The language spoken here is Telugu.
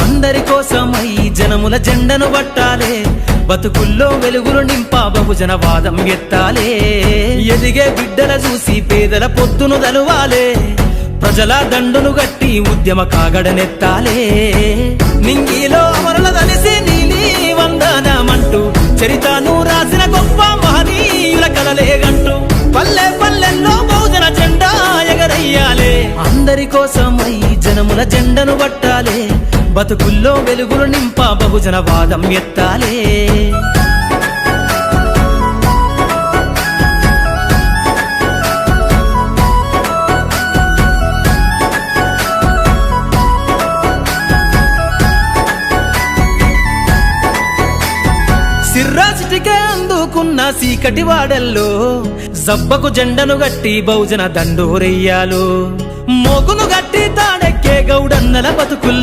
అందరి కోసమై జనముల జెండను పట్టాలే, బతుకుల్లో వెలుగులు నింపా బహుజన వాదం ఎత్తాలే. ఎదిగే బిడ్డల చూసి పేదల పొత్తును దలువాలే, ప్రజల దండును గట్టి ఉద్యమ కాగడనెత్తాలే. నింగిలో అమరుల దలిసి నీలి వందనమంటూ చరితను రాసిన గొప్ప మహనీయుల కలలేగంటూ పల్లె పల్లెల్లో బహుజన జెండా ఎగరయ్యాలే. అందరి కోసమై జనముల జెండను పట్టాలే, బతుకుల్లో వెలుగులు నింపా బహుజన వాదం ఎత్తాలే. సిర్రాసిటికే అందుకున్న సీకటి వాడల్లో జబ్బకు జెండను గట్టి బహుజన దండోరెయ్యాలు. మోగును గట్టి తాడెక్కే గౌడన్నల బతుకుల్లో